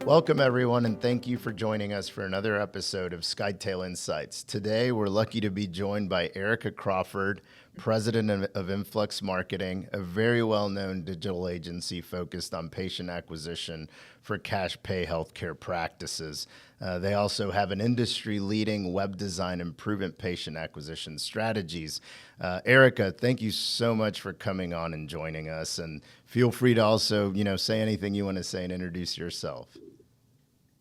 Welcome, everyone, and thank you for joining us for another episode of Skytale Insights. Today, we're lucky to be joined by Erica Crawford, president of Influx Marketing, a very well-known digital agency focused on patient acquisition for cash pay healthcare practices. They also have an industry-leading web design and proven patient acquisition strategies. Erica, thank you so much for coming on and joining us. And feel free to also, say anything you want to say and introduce yourself.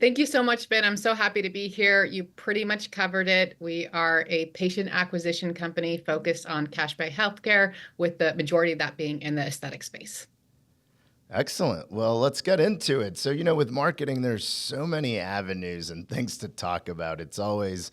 Thank you so much, Ben. I'm so happy to be here. You pretty much covered it. We are a patient acquisition company focused on cash pay healthcare, with the majority of that being in the aesthetic space. Excellent. Well, let's get into it. So, with marketing, there's so many avenues and things to talk about. It's always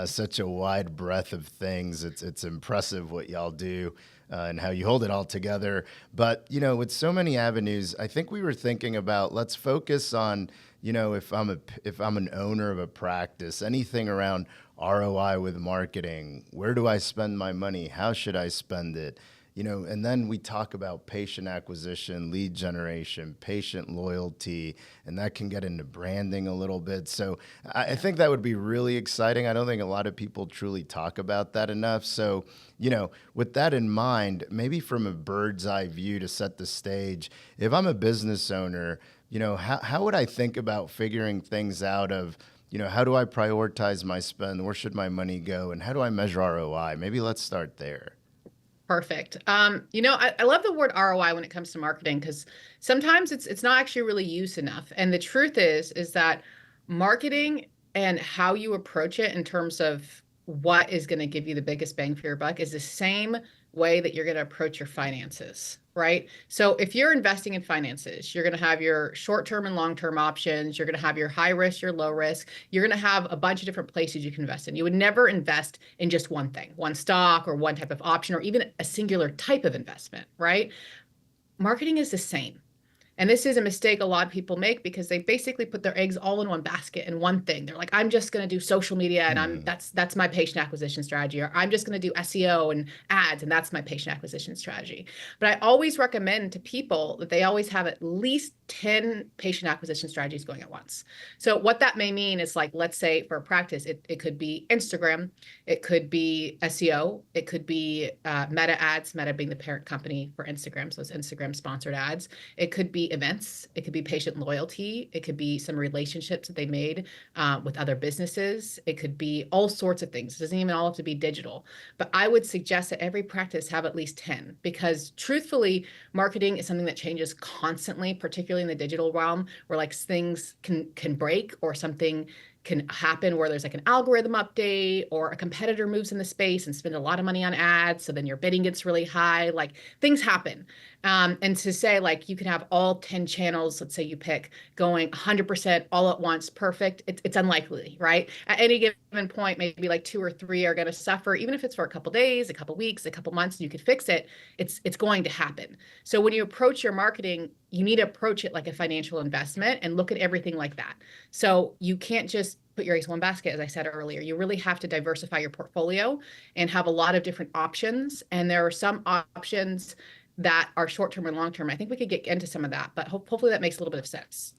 such a wide breadth of things. It's impressive what y'all do and how you hold it all together. But, with so many avenues, I think we were thinking about, let's focus on, if I'm an owner of a practice, anything around ROI with marketing. Where do I spend my money? How should I spend it? And then we talk about patient acquisition, lead generation, patient loyalty, and that can get into branding a little bit. So I think that would be really exciting. I don't think a lot of people truly talk about that enough. So, with that in mind, maybe from a bird's eye view to set the stage, if I'm a business owner, how would I think about figuring things out of, how do I prioritize my spend? Where should my money go? And how do I measure ROI? Maybe let's start there. Perfect. I love the word ROI when it comes to marketing, because sometimes it's not actually really used enough. And the truth is that marketing and how you approach it in terms of what is going to give you the biggest bang for your buck is the same way that you're going to approach your finances, right? So if you're investing in finances, you're going to have your short-term and long-term options. You're going to have your high risk, your low risk. You're going to have a bunch of different places you can invest in. You would never invest in just one thing, one stock or one type of option, or even a singular type of investment, right? Marketing is the same. And this is a mistake a lot of people make, because they basically put their eggs all in one basket and one thing. They're like, I'm just going to do social media and that's my patient acquisition strategy, or I'm just going to do SEO and ads and that's my patient acquisition strategy. But I always recommend to people that they always have at least 10 patient acquisition strategies going at once. So what that may mean is, like, let's say for a practice, it could be Instagram, it could be SEO, it could be Meta ads, Meta being the parent company for Instagram, so it's Instagram sponsored ads. It could be events, it could be patient loyalty, it could be some relationships that they made with other businesses, it could be all sorts of things. It doesn't even all have to be digital. But I would suggest that every practice have at least 10, because truthfully, marketing is something that changes constantly, particularly in the digital realm, where like things can break, or something can happen where there's like an algorithm update, or a competitor moves in the space and spend a lot of money on ads, so then your bidding gets really high. Like, things happen. And to say, like, you can have all 10 channels, let's say you pick, going 100% all at once, perfect, it's unlikely, right? At any given point, maybe like 2 or 3 are going to suffer, even if it's for a couple days, a couple weeks, a couple months, and you could fix it. It's going to happen. So when you approach your marketing, you need to approach it like a financial investment and look at everything like that. So you can't just put your eggs in one basket, as I said earlier. You really have to diversify your portfolio and have a lot of different options. And there are some options that are short-term and long-term. I think we could get into some of that, but hopefully that makes a little bit of sense.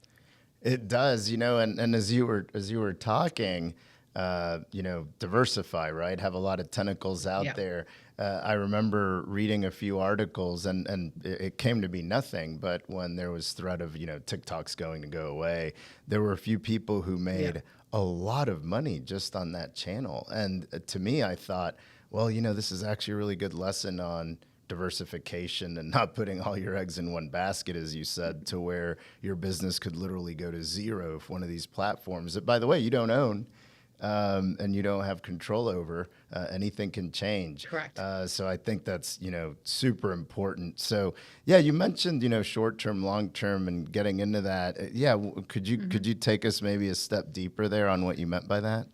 It does, and as you were talking, diversify, right? Have a lot of tentacles out there. I remember reading a few articles, and it came to be nothing. But when there was threat of TikTok's going to go away, there were a few people who made a lot of money just on that channel. And to me, I thought, well, this is actually a really good lesson on diversification and not putting all your eggs in one basket, as you said, to where your business could literally go to zero if one of these platforms that, by the way, you don't own and you don't have control over, anything can change. Correct. So I think that's, super important. So yeah, you mentioned, short-term, long-term, and getting into that. Could you take us maybe a step deeper there on what you meant by that?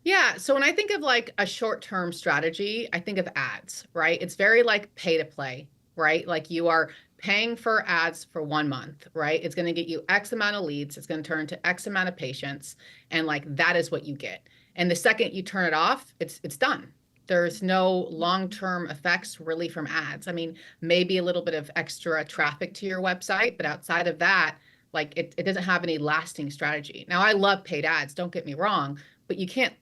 Yeah. So when I think of like a short-term strategy, I think of ads, right? It's very like pay to play, right? Like, you are paying for ads for 1 month, right? It's going to get you X amount of leads. It's going to turn to X amount of patients. And like, that is what you get. And the second you turn it off, it's done. There's no long-term effects really from ads. I mean, maybe a little bit of extra traffic to your website, but outside of that, Like it doesn't have any lasting strategy. Now I love paid ads, don't get me wrong, but you can't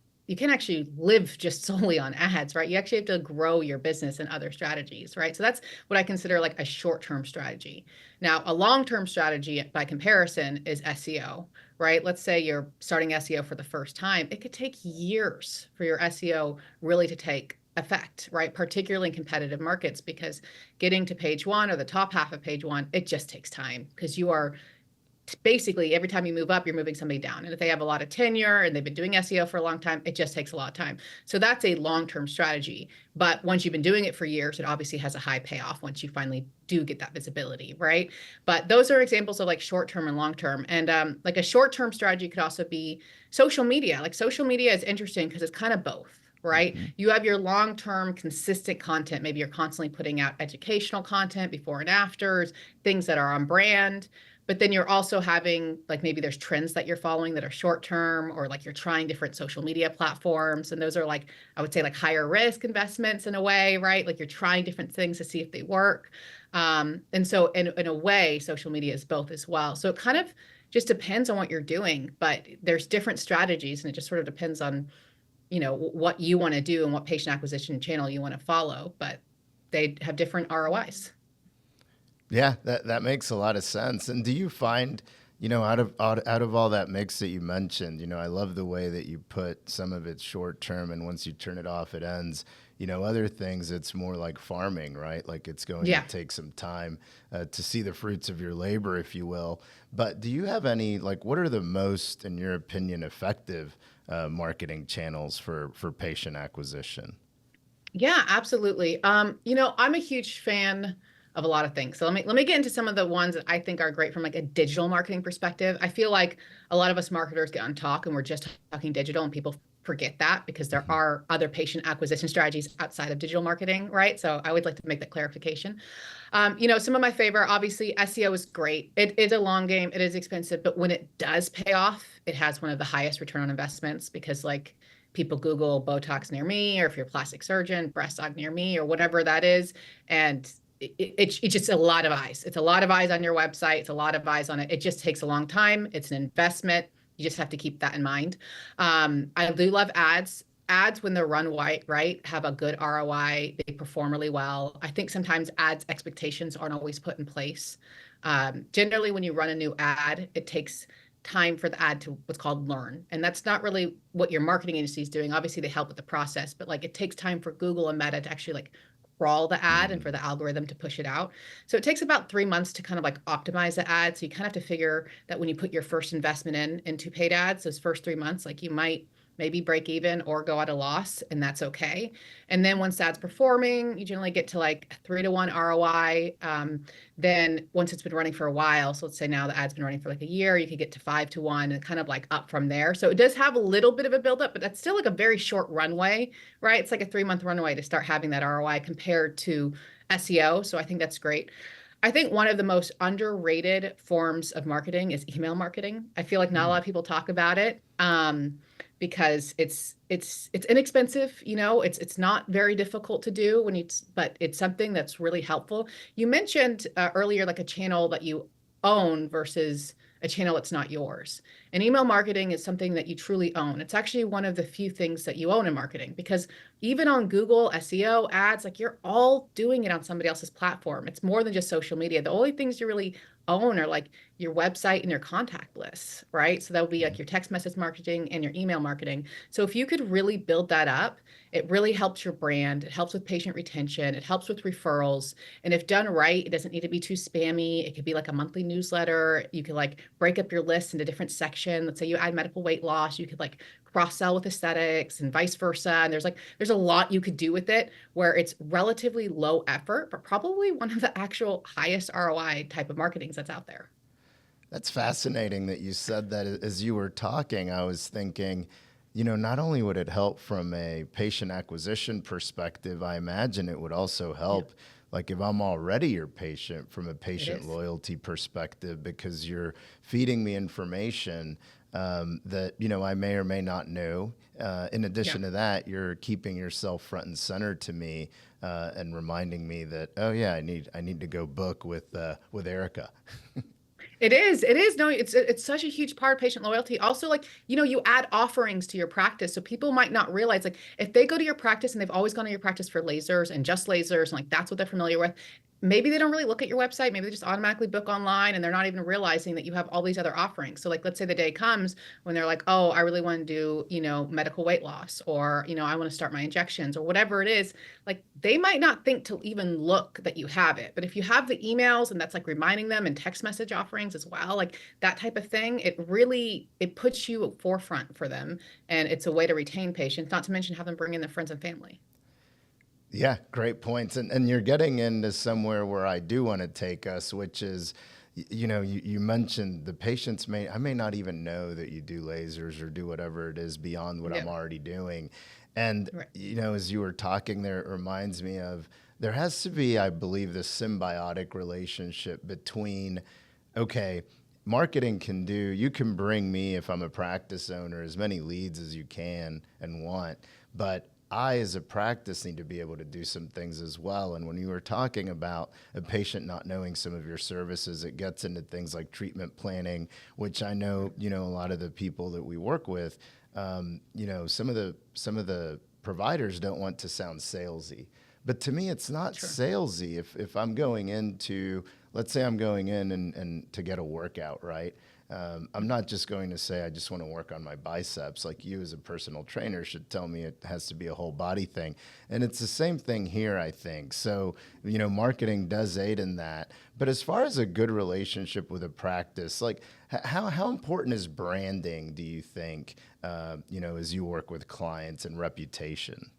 actually live just solely on ads, right? You actually have to grow your business and other strategies, right? So that's what I consider like a short-term strategy. Now, a long-term strategy by comparison is SEO, right? Let's say you're starting SEO for the first time. It could take years for your SEO really to take effect, right? Particularly in competitive markets, because getting to page one or the top half of page one, it just takes time because you are basically every time you move up, you're moving somebody down. And if they have a lot of tenure and they've been doing SEO for a long time, it just takes a lot of time. So that's a long-term strategy. But once you've been doing it for years, it obviously has a high payoff once you finally do get that visibility, right? But those are examples of like short-term and long-term. And like a short-term strategy could also be social media. Like social media is interesting because it's kind of both. Right? Mm-hmm. You have your long-term consistent content. Maybe you're constantly putting out educational content, before and afters, things that are on brand. But then you're also having like maybe there's trends that you're following that are short term, or like you're trying different social media platforms. And those are like, I would say like higher risk investments in a way, right? Like you're trying different things to see if they work. And so in a way, social media is both as well. So it kind of just depends on what you're doing, but there's different strategies, and it just sort of depends on, what you want to do and what patient acquisition channel you want to follow, but they have different ROIs. Yeah, that makes a lot of sense. And do you find, out of all that mix that you mentioned, I love the way that you put some of it short term, and once you turn it off, it ends. Other things, it's more like farming, right? Like it's going to Yeah. take some time to see the fruits of your labor, if you will. But do you have any, like, what are the most, in your opinion, effective marketing channels for patient acquisition? Yeah, absolutely. I'm a huge fan of a lot of things. So let me get into some of the ones that I think are great from like a digital marketing perspective. I feel like a lot of us marketers get on talk and we're just talking digital, and people forget that because there Mhm. are other patient acquisition strategies outside of digital marketing, right? So I would like to make that clarification. Some of my favorite, obviously, SEO is great. It is a long game. It is expensive, but when it does pay off, it has one of the highest return on investments because like people Google Botox near me, or if you're a plastic surgeon, breast aug near me, or whatever that is. And it's just a lot of eyes. It's a lot of eyes on your website. It's a lot of eyes on it. It just takes a long time. It's an investment. You just have to keep that in mind. I do love ads. Ads, when they're run right, have a good ROI. They perform really well. I think sometimes ads expectations aren't always put in place. Generally, when you run a new ad, it takes time for the ad to what's called learn. And that's not really what your marketing agency is doing. Obviously, they help with the process, but like it takes time for Google and Meta to actually like crawl the ad and Mm. for the algorithm to push it out. So it takes about 3 months to kind of like optimize the ad. So you kind of have to figure that when you put your first investment into paid ads, those first 3 months, like you might maybe break even or go at a loss, and that's okay. And then once that's performing, you generally get to like 3 to 1 ROI. Then once it's been running for a while, so let's say now the ad's been running for like a year, you could get to 5 to 1 and kind of like up from there. So it does have a little bit of a buildup, but that's still like a very short runway, right? It's like a 3 month runway to start having that ROI compared to SEO. So I think that's great. I think one of the most underrated forms of marketing is email marketing. I feel like not a lot Mm. of people talk about it, because it's inexpensive. It's not very difficult to do but it's something that's really helpful. You mentioned earlier like a channel that you own versus a channel that's not yours. And email marketing is something that you truly own. It's actually one of the few things that you own in marketing, because even on Google SEO ads, like you're all doing it on somebody else's platform. It's more than just social media. The only things you really own are like your website and your contact lists, right? So that would be like your text message marketing and your email marketing. So if you could really build that up, it really helps your brand. It helps with patient retention. It helps with referrals. And if done right, it doesn't need to be too spammy. It could be like a monthly newsletter. You could like break up your list into different sections. Let's say you add medical weight loss, you could like cross sell with aesthetics and vice versa. And there's a lot you could do with it where it's relatively low effort, but probably one of the actual highest ROI type of marketings that's out there. That's fascinating that you said that. As you were talking, I was thinking, not only would it help from a patient acquisition perspective, I imagine it would also Yeah, help, like if I'm already your patient, from a it patient is. loyalty perspective, because you're feeding me information that, I may or may not know. In Yeah. addition to that, you're keeping yourself front and center to me and reminding me that, oh yeah, I need to go book with Erica. It is. It is. No, it's such a huge part of patient loyalty. Also, like, you add offerings to your practice. So people might not realize, like, if they go to your practice and they've always gone to your practice for lasers and just lasers, and like that's what they're familiar with, maybe they don't really look at your website. Maybe they just automatically book online and they're not even realizing that you have all these other offerings. So like, let's say the day comes when they're like, oh, I really want to do, medical weight loss, or, I want to start my injections or whatever it is. Like they might not think to even look that you have it. But if you have the emails and that's like reminding them, and text message offerings as well, like that type of thing, it puts you forefront for them. And it's a way to retain patients, not to mention have them bring in their friends and family. Yeah, great points. And you're getting into somewhere where I do want to take us, which is, you mentioned the patients I may not even know that you do lasers or do whatever it is beyond what I'm Yeah. already doing. And, Right. as you were talking there, it reminds me of there has to be, I believe, this symbiotic relationship between, okay, marketing you can bring me, if I'm a practice owner, as many leads as you can and want, but I, as a practice, need to be able to do some things as well. And when you were talking about a patient not knowing some of your services, it gets into things like treatment planning, which I know, a lot of the people that we work with, some of the providers don't want to sound salesy. But to me, it's not Sure. salesy. If I'm going into, let's say I'm going in and to get a workout, right? I'm not just going to say I just want to work on my biceps. Like you as a personal trainer should tell me it has to be a whole body thing. And it's the same thing here, I think. So, marketing does aid in that. But as far as a good relationship with a practice, like how important is branding, do you think, as you work with clients and reputation?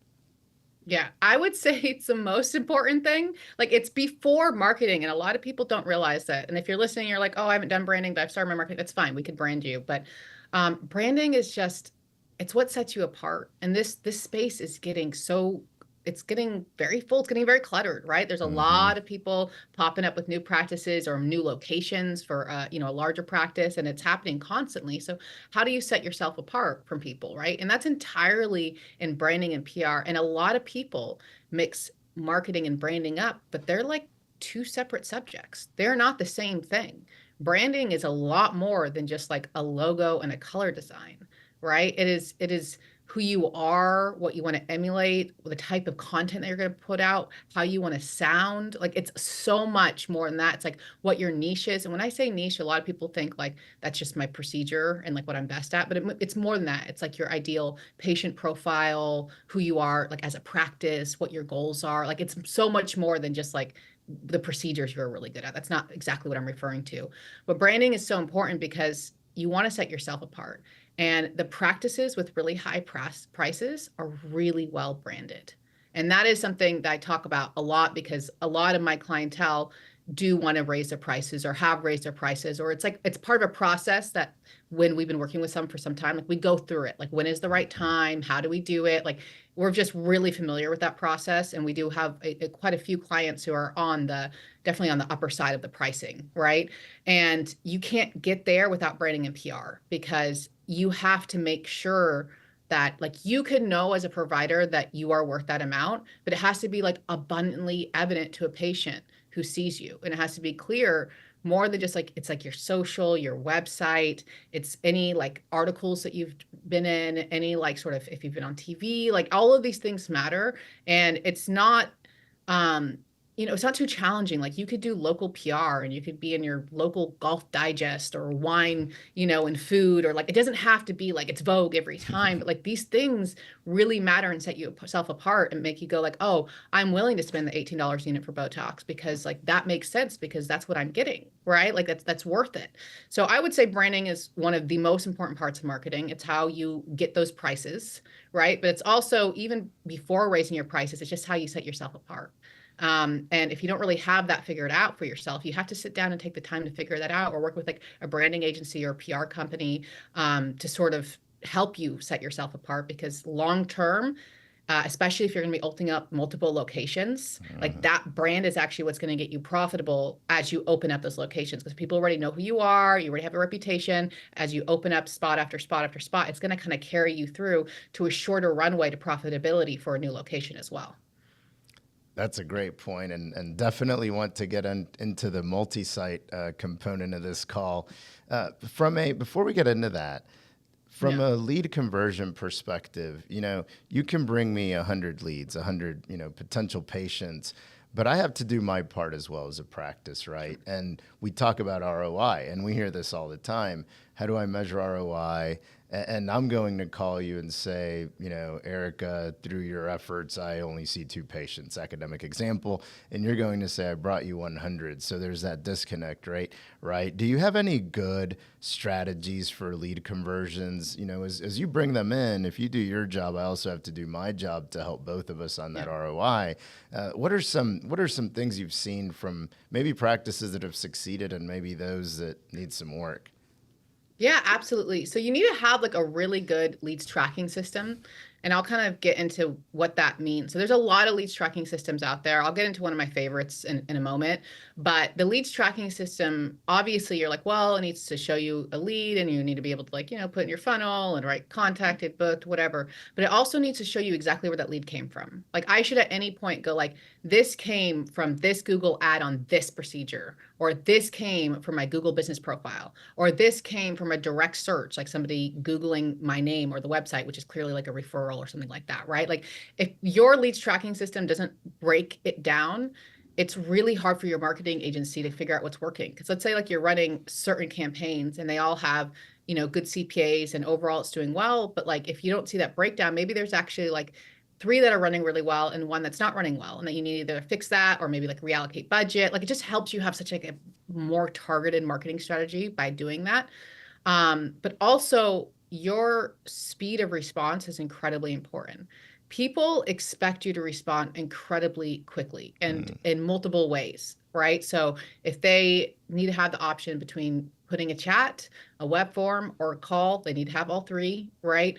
Yeah, I would say it's the most important thing. Like it's before marketing, and a lot of people don't realize that. And if you're listening, you're like, "Oh, I haven't done branding, but I've started my marketing." That's fine. We could brand you, but branding is just it's what sets you apart. And this space is getting it's getting very full. It's getting very cluttered, right? There's a Hmm. lot of people popping up with new practices or new locations for a larger practice, and it's happening constantly. So how do you set yourself apart from people, right? And that's entirely in branding and PR. And a lot of people mix marketing and branding up, but they're like two separate subjects. They're not the same thing. Branding is a lot more than just like a logo and a color design, right? It is who you are, what you want to emulate, the type of content that you're going to put out, how you want to sound. Like it's so much more than that. It's like what your niche is. And when I say niche, a lot of people think like that's just my procedure and like what I'm best at, but it's more than that. It's like your ideal patient profile, who you are like as a practice, what your goals are. Like it's so much more than just like the procedures you're really good at. That's not exactly what I'm referring to. But branding is so important because you want to set yourself apart. And the practices with really high prices are really well branded. And that is something that I talk about a lot because a lot of my clientele do want to raise their prices or have raised their prices, or it's like it's part of a process that when we've been working with some for some time, like we go through it, like when is the right time, how do we do it, like we're just really familiar with that process. And we do have quite a few clients who are definitely on the upper side of the pricing, right? And you can't get there without branding and PR because you have to make sure that like you can know as a provider that you are worth that amount, but it has to be like abundantly evident to a patient who sees you. And it has to be clear more than just like it's like your social, your website, it's any like articles that you've been in, any like sort of if you've been on TV, like all of these things matter. And um it's not too challenging. Like you could do local PR and you could be in your local Golf Digest or wine, and food, or like it doesn't have to be like it's Vogue every time, but like these things really matter and set yourself apart and make you go like, oh, I'm willing to spend the $18 a unit for Botox because like that makes sense because that's what I'm getting, right? Like that's worth it. So I would say branding is one of the most important parts of marketing. It's how you get those prices, right? But it's also even before raising your prices, it's just how you set yourself apart. And if you don't really have that figured out for yourself, you have to sit down and take the time to figure that out or work with like a branding agency or a PR company to sort of help you set yourself apart because long term, especially if you're going to be opening up multiple locations, like Hmm. that brand is actually what's going to get you profitable as you open up those locations because people already know who you are. You already have a reputation. As you open up spot after spot after spot, it's going to kind of carry you through to a shorter runway to profitability for a new location as well. That's a great point, and definitely want to get into the multi-site component of this call. Before we get into that, from Yeah. a lead conversion perspective, you can bring me 100 leads, 100, potential patients, but I have to do my part as well as a practice, right? And we talk about ROI, and we hear this all the time. How do I measure ROI? And I'm going to call you and say, Erica, through your efforts, I only see 2 patients, academic example. And you're going to say, I brought you 100. So there's that disconnect, right? Do you have any good strategies for lead conversions? As you bring them in, if you do your job, I also have to do my job to help both of us on that ROI. What are some things you've seen from maybe practices that have succeeded and maybe those that need some work? Yeah, absolutely. So you need to have like a really good leads tracking system. And I'll kind of get into what that means. So there's a lot of leads tracking systems out there. I'll get into one of my favorites in a moment. But the leads tracking system, obviously you're like, well, it needs to show you a lead and you need to be able to like, put in your funnel and write contacted, booked, whatever. But it also needs to show you exactly where that lead came from. Like I should at any point go like, this came from this Google ad on this procedure, or this came from my Google business profile, or this came from a direct search, like somebody Googling my name or the website, which is clearly like a referral or something like that, right? Like if your leads tracking system doesn't break it down, it's really hard for your marketing agency to figure out what's working. Because let's say like you're running certain campaigns and they all have, good CPAs and overall it's doing well. But like if you don't see that breakdown, maybe there's actually like 3 that are running really well and 1 that's not running well. And that you need to either fix that or maybe like reallocate budget. Like it just helps you have such like a more targeted marketing strategy by doing that. But also your speed of response is incredibly important. People expect you to respond incredibly quickly and in multiple ways, right? So if they need to have the option between putting a chat, a web form, or a call, they need to have all 3, right?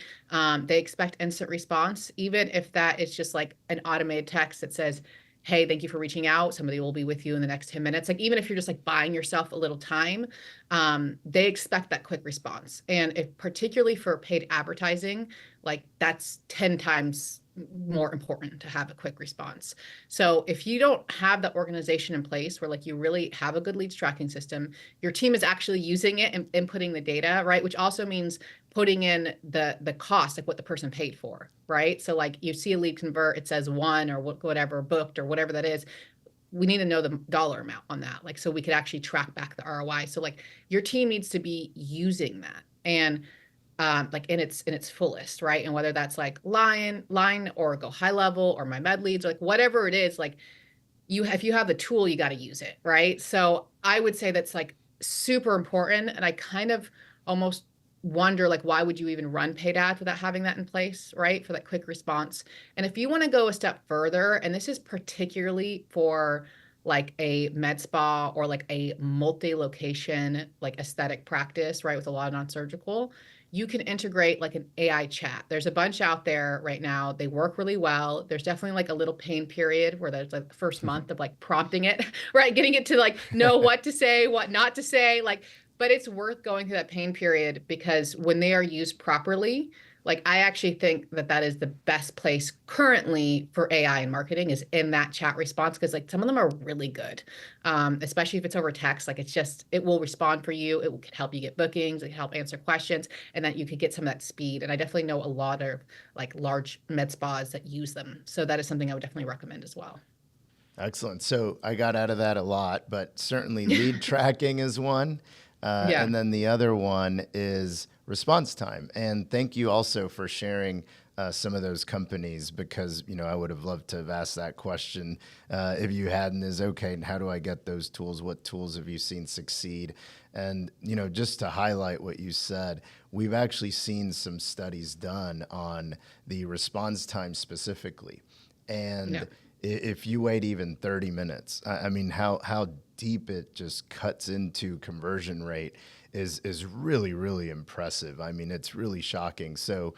They expect instant response, even if that is just like an automated text that says, hey, thank you for reaching out. Somebody will be with you in the next 10 minutes. Like even if you're just like buying yourself a little time, they expect that quick response. And if particularly for paid advertising, like that's 10 times more important to have a quick response. So if you don't have that organization in place where like you really have a good leads tracking system, your team is actually using it and inputting the data, right? Which also means putting in the cost, like what the person paid for, right? So like you see a lead convert, it says 1 or whatever booked or whatever that is. We need to know the dollar amount on that, like so we could actually track back the ROI. So like your team needs to be using that and like in its fullest, right? And whether that's like line or go high level or my med leads, or like whatever it is, like if you have the tool, you got to use it, right? So I would say that's like super important. And I kind of almost wonder like why would you even run paid ads without having that in place, right? For that quick response. And if you want to go a step further, and this is particularly for like a med spa or like a multi-location like aesthetic practice, right? With a lot of non-surgical, you can integrate like an AI chat. There's a bunch out there right now. They work really well. There's definitely like a little pain period where there's like the first month of like prompting it, right? Getting it to like know what to say, what not to say, like, but it's worth going through that pain period because when they are used properly, like I actually think that that is the best place currently for AI in marketing is in that chat response because like some of them are really good, especially if it's over text. Like it will respond for you. It can help you get bookings. It can help answer questions, and that you could get some of that speed. And I definitely know a lot of like large med spas that use them. So that is something I would definitely recommend as well. Excellent. So I got out of that a lot, but certainly lead tracking is one. Yeah. And then the other one is response time. And thank you also for sharing some of those companies because, I would have loved to have asked that question if you hadn't is, okay, and how do I get those tools? What tools have you seen succeed? And, just to highlight what you said, we've actually seen some studies done on the response time specifically. And Yeah. if you wait even 30 minutes, I mean, how deep it just cuts into conversion rate is really, really impressive. I mean, it's really shocking. So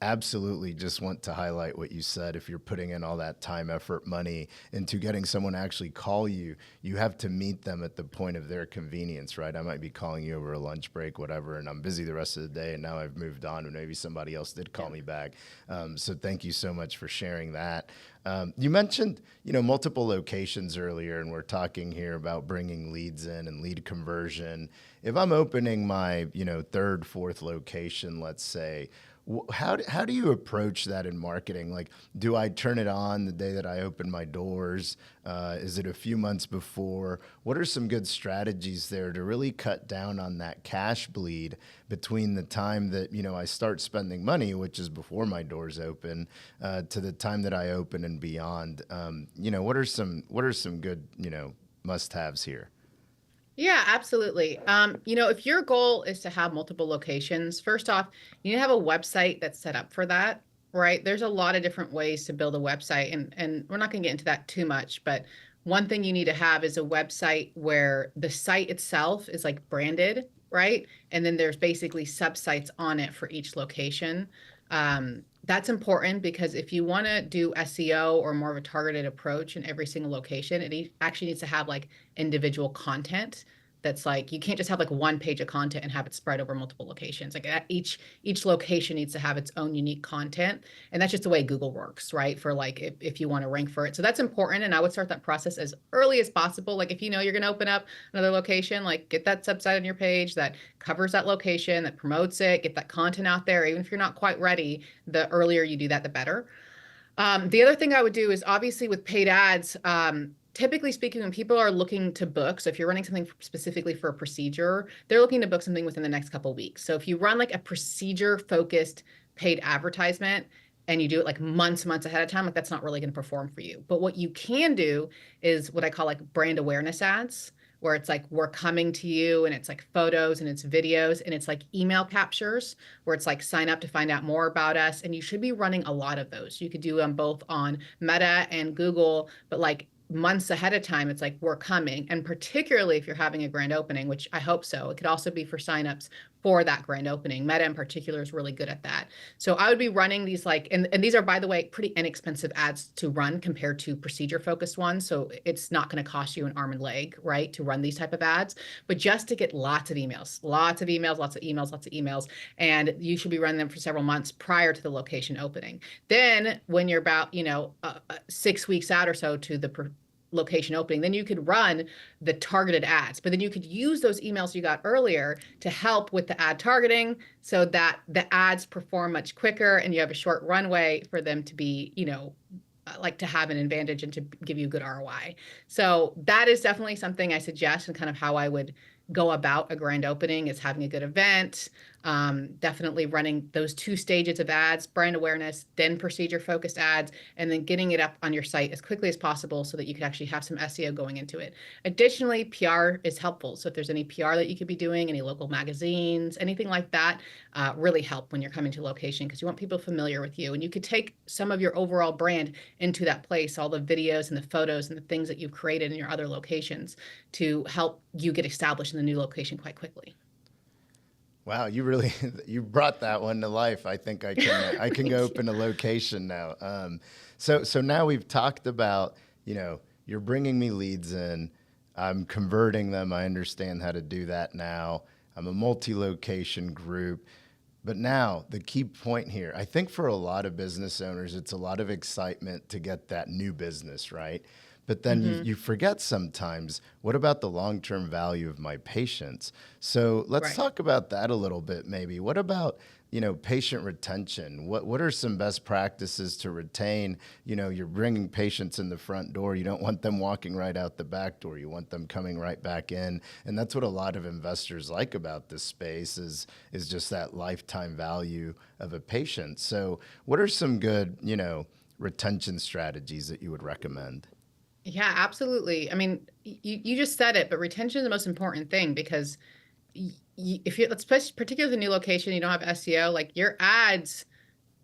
absolutely just want to highlight what you said. If you're putting in all that time, effort, money into getting someone to actually call you, you have to meet them at the point of their convenience, right? I might be calling you over a lunch break, whatever, and I'm busy the rest of the day, and now I've moved on, and maybe somebody else did call me back. So thank you so much for sharing that. You mentioned, multiple locations earlier, and we're talking here about bringing leads in and lead conversion. If I'm opening my, third, fourth location, let's say, how do you approach that in marketing? Like, do I turn it on the day that I open my doors? Is it a few months before? What are some good strategies there to really cut down on that cash bleed between the time that, I start spending money, which is before my doors open, to the time that I open and beyond? What are some good, must-haves here? Yeah, absolutely. If your goal is to have multiple locations, first off, you need to have a website that's set up for that, right? There's a lot of different ways to build a website, and we're not going to get into that too much, but one thing you need to have is a website where the site itself is like branded, right? And then there's basically subsites on it for each location. That's important because if you want to do SEO or more of a targeted approach in every single location, actually needs to have like individual content that's like you can't just have like one page of content and have it spread over multiple locations. Like each location needs to have its own unique content, and that's just the way Google works, right? For like if you want to rank for it, so that's important. And I would start that process as early as possible. Like if you're going to open up another location, like get that subsite on your page that covers that location, that promotes it, get that content out there. Even if you're not quite ready, the earlier you do that, the better. The other thing I would do is obviously with paid ads, typically speaking, when people are looking to book, so if you're running something specifically for a procedure, they're looking to book something within the next couple of weeks. So if you run like a procedure focused paid advertisement and you do it like months ahead of time, like that's not really going to perform for you. But what you can do is what I call like brand awareness ads, where it's like we're coming to you and it's like photos and it's videos and it's like email captures where it's like sign up to find out more about us. And you should be running a lot of those. You could do them both on Meta and Google, but like months ahead of time, it's like we're coming. And particularly if you're having a grand opening, which I hope so, it could also be for signups for that grand opening. Meta in particular is really good at that. So I would be running these like, and these are, by the way, pretty inexpensive ads to run compared to procedure focused ones. So it's not going to cost you an arm and leg, right, to run these type of ads, but just to get lots of emails, lots of emails, lots of emails, lots of emails. And you should be running them for several months prior to the location opening. Then when you're about, 6 weeks out or so to the location opening, then you could run the targeted ads, but then you could use those emails you got earlier to help with the ad targeting so that the ads perform much quicker and you have a short runway for them to be, like to have an advantage and to give you good ROI. So that is definitely something I suggest, and kind of how I would go about a grand opening is having a good event, definitely running those 2 stages of ads, brand awareness, then procedure focused ads, and then getting it up on your site as quickly as possible so that you can actually have some SEO going into it. Additionally, PR is helpful. So if there's any PR that you could be doing, any local magazines, anything like that, really help when you're coming to location, because you want people familiar with you. And you could take some of your overall brand into that place, all the videos and the photos and the things that you've created in your other locations to help you get established in the new location quite quickly. Wow, you brought that one to life. I think I can go open a location now. So now we've talked about, you're bringing me leads in, I'm converting them. I understand how to do that now. I'm a multi-location group. But now the key point here, I think for a lot of business owners, it's a lot of excitement to get that new business, right? But then you forget sometimes, what about the long-term value of my patients? So let's Right. talk about that a little bit, maybe. What about, patient retention? What are some best practices to retain? You're bringing patients in the front door. You don't want them walking right out the back door. You want them coming right back in. And that's what a lot of investors like about this space is just that lifetime value of a patient. So what are some good, retention strategies that you would recommend? Yeah, absolutely. I mean, you just said it, but retention is the most important thing because if you, let's particularly the new location, you don't have SEO, like your ads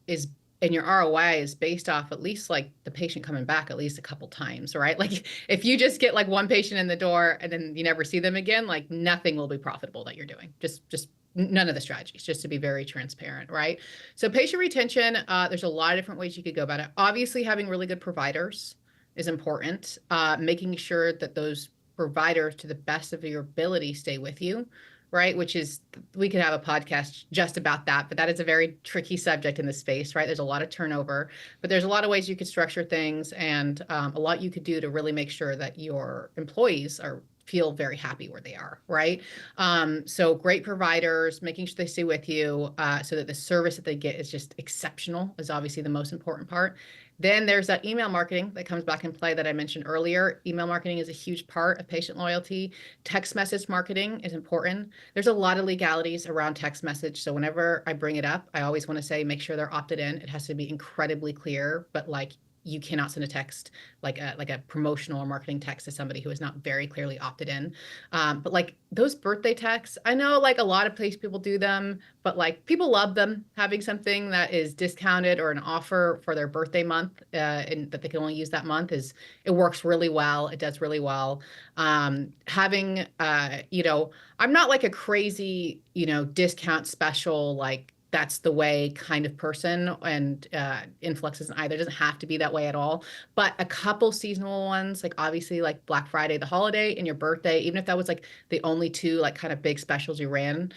is and your ROI is based off at least like the patient coming back at least a couple times, right? Like if you just get like one patient in the door and then you never see them again, like nothing will be profitable that you're doing. Just none of the strategies, just to be very transparent, right? So patient retention, there's a lot of different ways you could go about it. Obviously, having really good providers is important. Making sure that those providers, to the best of your ability, stay with you. right? Which is, we could have a podcast just about that, but that is a very tricky subject in the space, right? There's a lot of turnover, but there's a lot of ways you could structure things, and a lot you could do to really make sure that your employees are feel very happy where they are, right? So great providers, making sure they stay with you, so that the service that they get is just exceptional is obviously the most important part. Then there's that email marketing that comes back in play that I mentioned earlier. Email marketing is a huge part of patient loyalty. Text message marketing is important. There's a lot of legalities around text message. So whenever I bring it up, I always want to say, make sure they're opted in. It has to be incredibly clear, but like, you cannot send a text like a promotional or marketing text to somebody who is not very clearly opted in. But like those birthday texts, I know like a lot of place people do them, but like people love them. Having something that is discounted or an offer for their birthday month, and that they can only use that month, it works really well. It does really well. Having I'm not like a crazy discount special like that's the way kind of person, and Influx isn't either. It doesn't have to be that way at all, but a couple seasonal ones, like obviously like Black Friday, the holiday, and your birthday, even if that was like the only two like kind of big specials you ran,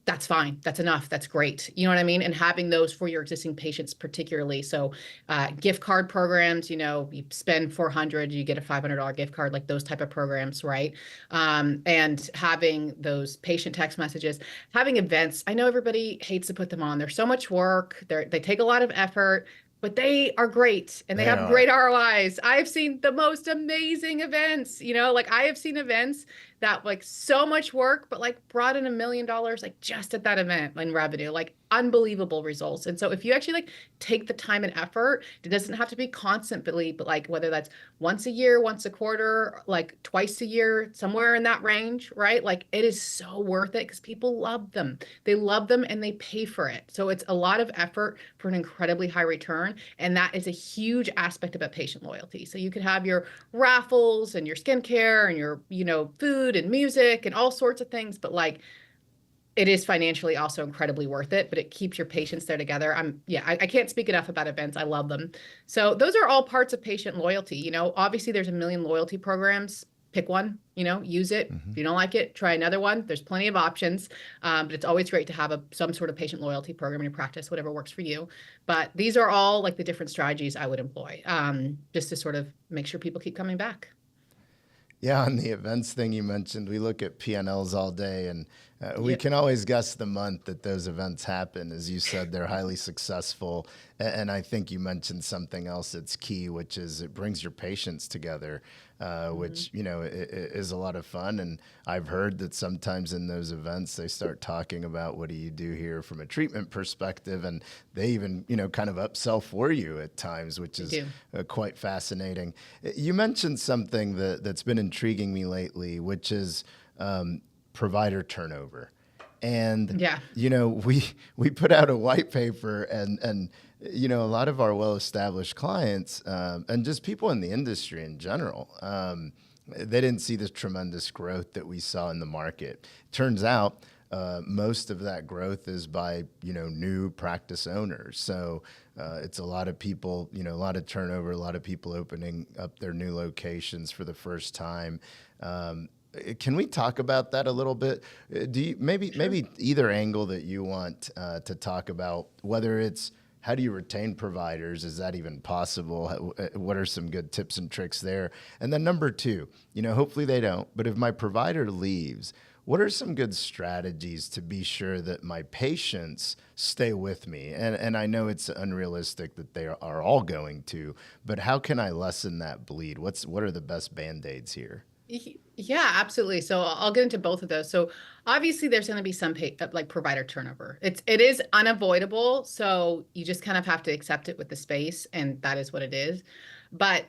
that's fine. That's enough. That's great. You know what I mean? And having those for your existing patients particularly. So gift card programs, you spend 400, you get a $500 gift card, like those type of programs, right? And having those patient text messages, having events. I know everybody hates to put them on. They're so much work. They take a lot of effort, but they are great and they They have are. great ROIs. I've seen the most amazing events, like I have seen events that like so much work, but like brought in $1 million, like just at that event in revenue, like unbelievable results. And so if you actually like take the time and effort, it doesn't have to be constantly, but like whether that's once a year, once a quarter, like twice a year, somewhere in that range, right? Like it is so worth it because people love them. They love them and they pay for it. So it's a lot of effort for an incredibly high return. And that is a huge aspect about patient loyalty. So you could have your raffles and your skincare and your, food and music and all sorts of things, but like it is financially also incredibly worth it, but it keeps your patients there together. I can't speak enough about events. I love them. So those are all parts of patient loyalty. Obviously there's a million loyalty programs. Pick one, use it. If you don't like it, try another one. There's plenty of options, but it's always great to have some sort of patient loyalty program in your practice, whatever works for you. But these are all like the different strategies I would employ, just to sort of make sure people keep coming back. Yeah, on the events thing you mentioned, we look at P&Ls all day, and we Yep. can always guess the month that those events happen. As you said, they're highly successful. And I think you mentioned something else that's key, which is it brings your patients together, which, is a lot of fun. And I've heard that sometimes in those events, they start talking about what do you do here from a treatment perspective. And they even, kind of upsell for you at times, which They is do. quite fascinating. You mentioned something that's been intriguing me lately, which is provider turnover. And Yeah. we put out a white paper, and a lot of our well-established clients and just people in the industry in general, they didn't see this tremendous growth that we saw in the market. Turns out most of that growth is by new practice owners. So it's a lot of people, a lot of turnover, a lot of people opening up their new locations for the first time. Can we talk about that a little bit? Do you maybe either angle that you want to talk about, whether it's how do you retain providers? Is that even possible? What are some good tips and tricks there? And then number two, hopefully they don't, but if my provider leaves, what are some good strategies to be sure that my patients stay with me? And I know it's unrealistic that they are all going to, but how can I lessen that bleed? What are the best Band-Aids here? Yeah, absolutely. So I'll get into both of those. So obviously there's going to be some like provider turnover. It is unavoidable. So you just kind of have to accept it with the space, and that is what it is. But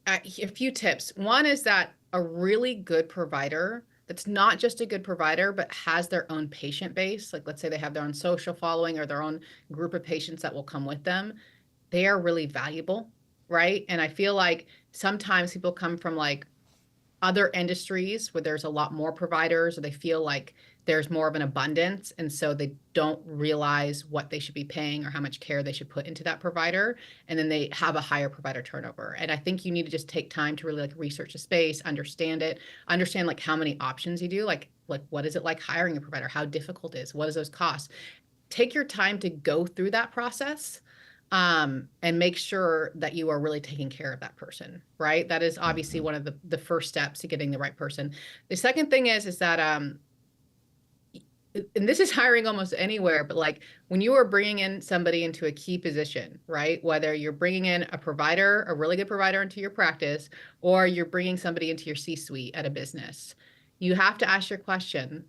a few tips. One is that a really good provider that's not just a good provider, but has their own patient base. Like let's say they have their own social following or their own group of patients that will come with them. They are really valuable, right? And I feel like sometimes people come from like other industries where there's a lot more providers, or they feel like there's more of an abundance, and so they don't realize what they should be paying or how much care they should put into that provider, and then they have a higher provider turnover. And I think you need to just take time to really like research the space, understand it, understand like how many options you do. Like Like, what is it like hiring a provider? How difficult it is? What is those costs? Take your time to go through that process, and make sure that you are really taking care of that person, right? That is obviously Hmm. one of the first steps to getting the right person. The second thing is that and this is hiring almost anywhere, but like when you are bringing in somebody into a key position, right? Whether you're bringing in a provider, a really good provider into your practice, or you're bringing somebody into your C-suite at a business, you have to ask your question,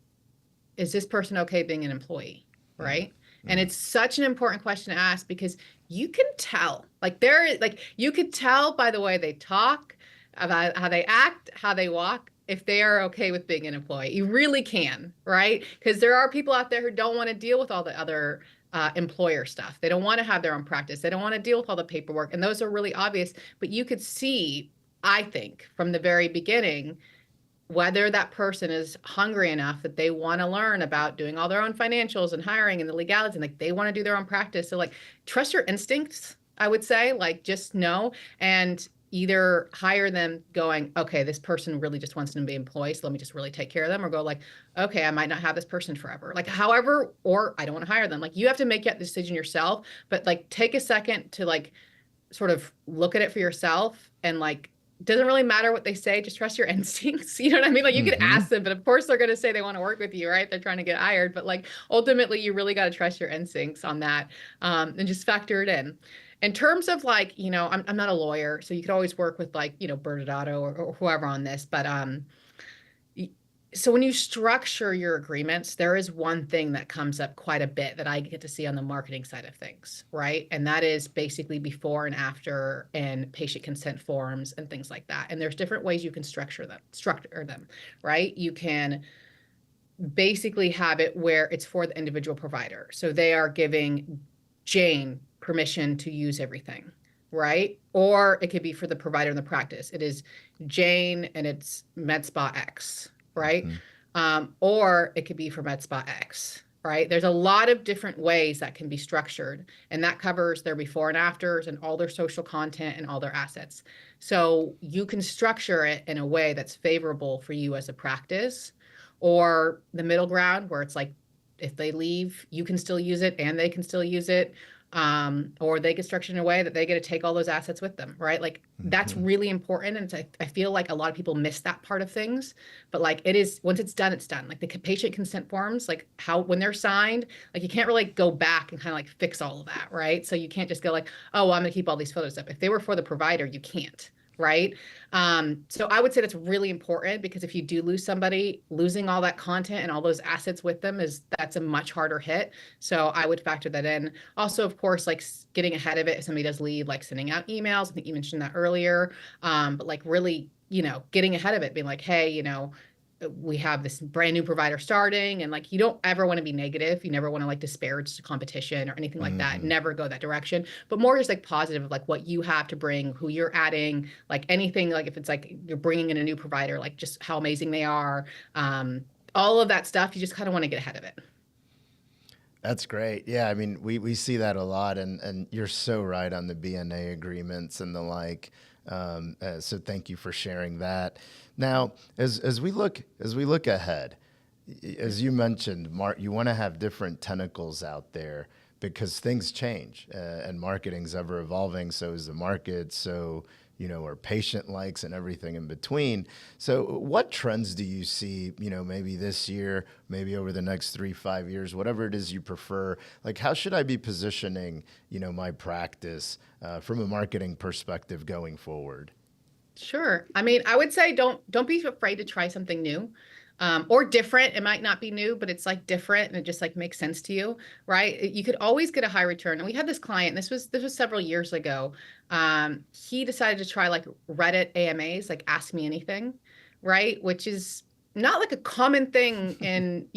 is this person okay being an employee? Right. And it's such an important question to ask because you can tell, you could tell by the way they talk, about how they act, how they walk, if they are okay with being an employee. You really can, right? Because there are people out there who don't want to deal with all the other employer stuff. They don't want to have their own practice. They don't want to deal with all the paperwork. And those are really obvious. But you could see, I think, from the very beginning, whether that person is hungry enough that they want to learn about doing all their own financials and hiring and the legalities, and like they want to do their own practice. So like trust your instincts, I would say, like just know, and either hire them going, okay, this person really just wants to be employed, so let me just really take care of them, or go like, okay, I might not have this person forever. Like however, or I don't want to hire them. Like you have to make that decision yourself, but like take a second to like sort of look at it for yourself, and like doesn't really matter what they say, just trust your instincts. You know what I mean? Like you could Hmm. ask them, but of course they're going to say they want to work with you, right? They're trying to get hired, but like ultimately you really got to trust your instincts on that, and just factor it in terms of like, I'm not a lawyer, so you could always work with like, Bernardo or whoever on this, but so when you structure your agreements, there is one thing that comes up quite a bit that I get to see on the marketing side of things, right? And that is basically before and after and patient consent forms and things like that. And there's different ways you can structure them, right? You can basically have it where it's for the individual provider. So they are giving Jane permission to use everything, right? Or it could be for the provider in the practice. It is Jane and it's MedSpa X, right? Hmm. Or it could be for MedSpa X, right? There's a lot of different ways that can be structured, and that covers their before and afters and all their social content and all their assets. So you can structure it in a way that's favorable for you as a practice, or the middle ground where it's like if they leave, you can still use it and they can still use it. Or they get structured in a way that they get to take all those assets with them, right? Like that's Hmm. really important. And I feel like a lot of people miss that part of things, but like it is, once it's done, it's done. Like the patient consent forms, like how, when they're signed, like you can't really go back and kind of like fix all of that, right? So you can't just go like, oh, well, I'm gonna keep all these photos up. If they were for the provider, you can't. Right. So I would say that's really important, because if you do lose somebody, losing all that content and all those assets with them that's a much harder hit. So I would factor that in. Also, of course, like getting ahead of it if somebody does leave, like sending out emails. I think you mentioned that earlier. But like really, getting ahead of it, being like, hey, we have this brand new provider starting, and like you don't ever want to be negative. You never want to like disparage the competition or anything like that. Hmm. Never go that direction, but more just like positive of like what you have to bring, who you're adding, like anything, like if it's like you're bringing in a new provider, like just how amazing they are, all of that stuff. You just kind of want to get ahead of it. That's great. Yeah, I mean, we see that a lot, and you're so right on the BNA agreements and the like. So thank you for sharing that. Now, as we look ahead, as you mentioned, Mark, you want to have different tentacles out there because things change, and marketing's ever evolving. So is the market. So our patient likes and everything in between. So what trends do you see? Maybe this year, maybe over the next 3, 5 years, whatever it is you prefer. Like, how should I be positioning my practice from a marketing perspective going forward? Sure. I mean, I would say don't be afraid to try something new. Or different. It might not be new, but it's like different and it just like makes sense to you, right? You could always get a high return. And we had this client, this was several years ago. He decided to try like Reddit AMAs, like Ask Me Anything, right? Which is not like a common thing in,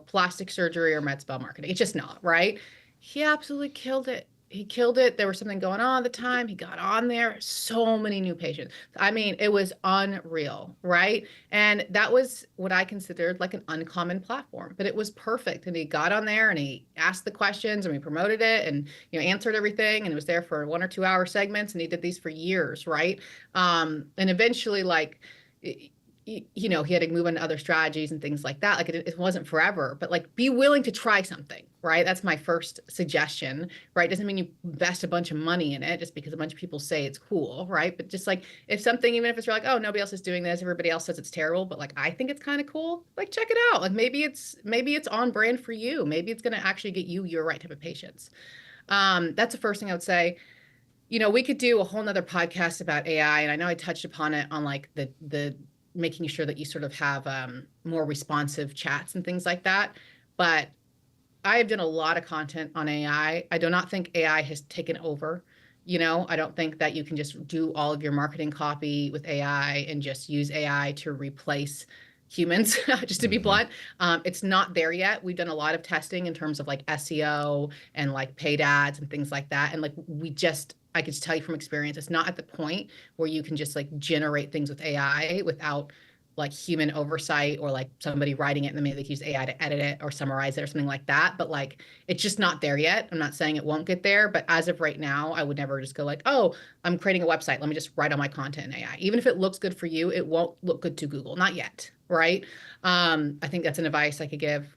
plastic surgery or med spa marketing. It's just not, right? He absolutely killed it. He killed it. There was something going on at the time. He got on there. So many new patients. I mean, it was unreal, right? And that was what I considered like an uncommon platform, but it was perfect. And he got on there and he asked the questions and we promoted it and, answered everything. And it was there for 1 or 2 hour segments. And he did these for years, right? And eventually, like, you know, he had to move into other strategies and things like that. Like it wasn't forever, but like be willing to try something, right? That's my first suggestion, right? Doesn't mean you invest a bunch of money in it just because a bunch of people say it's cool, right? But just like if something, even if it's like, oh, nobody else is doing this, everybody else says it's terrible, but like I think it's kind of cool, like check it out. Like maybe it's on brand for you. Maybe it's going to actually get you your right type of patients. That's the first thing I would say. You know, we could do a whole nother podcast about AI, and I know I touched upon it on like the making sure that you sort of have more responsive chats and things like that. But I have done a lot of content on AI. I do not think AI has taken over. You know, I don't think that you can just do all of your marketing copy with AI and just use AI to replace humans, just to be Hmm. blunt. It's not there yet. We've done a lot of testing in terms of like SEO and like paid ads and things like that. And like I can just tell you from experience, it's not at the point where you can just like generate things with AI without like human oversight or like somebody writing it and then maybe they can use AI to edit it or summarize it or something like that. But like it's just not there yet. I'm not saying it won't get there, but as of right now, I would never just go like, oh, I'm creating a website. Let me just write all my content in AI. Even if it looks good for you, it won't look good to Google. Not yet. Right. I think that's an advice I could give.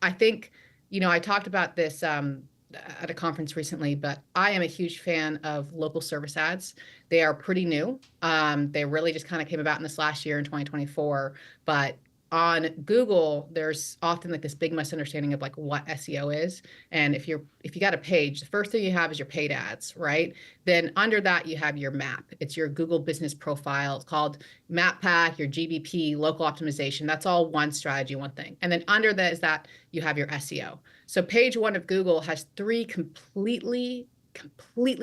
I think, you know, I talked about this at a conference recently, but I am a huge fan of local service ads. They are pretty new. They really just kind of came about in this last year in 2024. But on Google, there's often like this big misunderstanding of like what SEO is. And if you got a page, the first thing you have is your paid ads, right? Then under that you have your map. It's your Google business profile. It's called Map Pack, your GBP, local optimization. That's all one strategy, one thing. And then under that is that you have your SEO. So page one of Google has three completely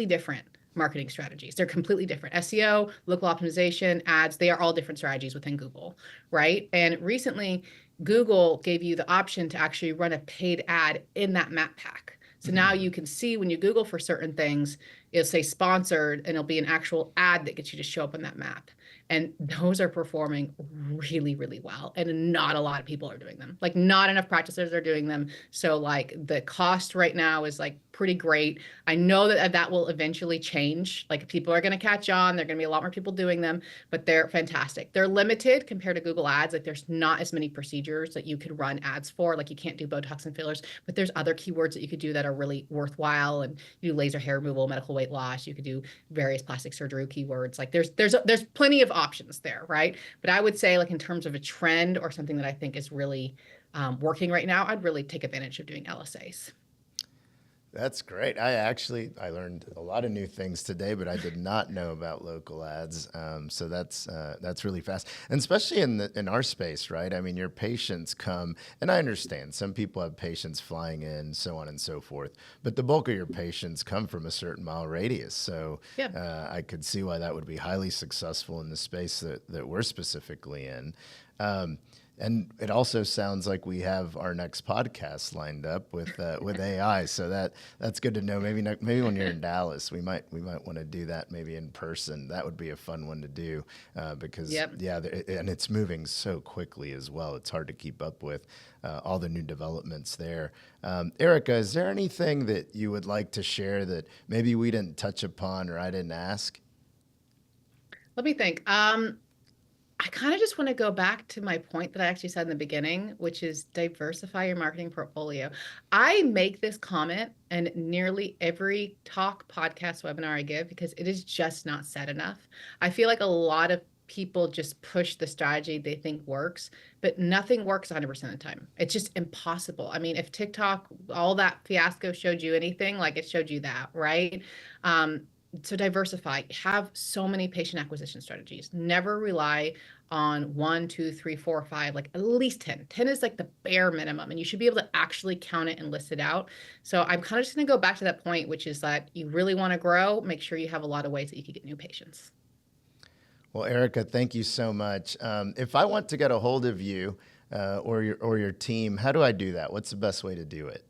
different marketing strategies. They're completely different. SEO, local optimization, ads, they are all different strategies within Google, right? And recently, Google gave you the option to actually run a paid ad in that map pack. So now you can see when you Google for certain things, it'll say sponsored and it'll be an actual ad that gets you to show up on that map. And those are performing really, really well. And not a lot of people are doing them. Like not enough practitioners are doing them. So like the cost right now is like pretty great. I know that that will eventually change. Like people are going to catch on. There are going to be a lot more people doing them, but they're fantastic. They're limited compared to Google Ads. Like there's not as many procedures that you could run ads for. Like you can't do Botox and fillers, but there's other keywords that you could do that are really worthwhile. And you do laser hair removal, medical weight loss. You could do various plastic surgery keywords. Like there's plenty of options there, right? But I would say like in terms of a trend or something that I think is really working right now, I'd really take advantage of doing LSAs. That's great. I learned a lot of new things today, but I did not know about local ads. So that's really fast, and especially in our space, right? I mean, your patients come, and I understand some people have patients flying in, so on and so forth. But the bulk of your patients come from a certain mile radius, so Yeah. I could see why that would be highly successful in the space that we're specifically in. And it also sounds like we have our next podcast lined up with AI, so that's good to know. Maybe when you're in Dallas, we might want to do that maybe in person. That would be a fun one to do because Yep. and it's moving so quickly as well. It's hard to keep up with all the new developments there. Erica, is there anything that you would like to share that maybe we didn't touch upon or I didn't ask? Let me think. I kind of just want to go back to my point that I actually said in the beginning, which is diversify your marketing portfolio. I make this comment in nearly every talk, podcast, webinar I give because it is just not said enough. I feel like a lot of people just push the strategy they think works, but nothing works 100% of the time. It's just impossible. I mean, if TikTok, all that fiasco showed you anything, like it showed you that, right? So diversify, have so many patient acquisition strategies. Never rely on one, two, three, four, five, like at least 10. 10 is like the bare minimum, and you should be able to actually count it and list it out. So I'm kind of just going to go back to that point, which is that you really want to grow, make sure you have a lot of ways that you can get new patients. Well, Erica, thank you so much. If I want to get a hold of you or your team, how do I do that? What's the best way to do it?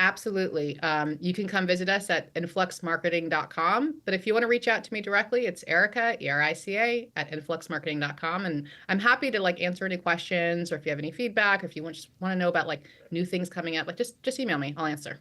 Absolutely. You can come visit us at influxmarketing.com. But if you want to reach out to me directly, it's Erica, Erica, at influxmarketing.com. And I'm happy to like answer any questions or if you have any feedback, or if you just want to know about like new things coming up, like just email me. I'll answer.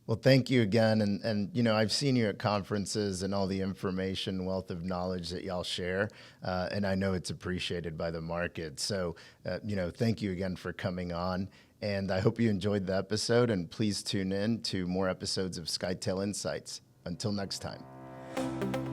Well, thank you again. And I've seen you at conferences and all the information, wealth of knowledge that y'all share. And I know it's appreciated by the market. So, thank you again for coming on. And I hope you enjoyed the episode. And please tune in to more episodes of Skytale Insights. Until next time.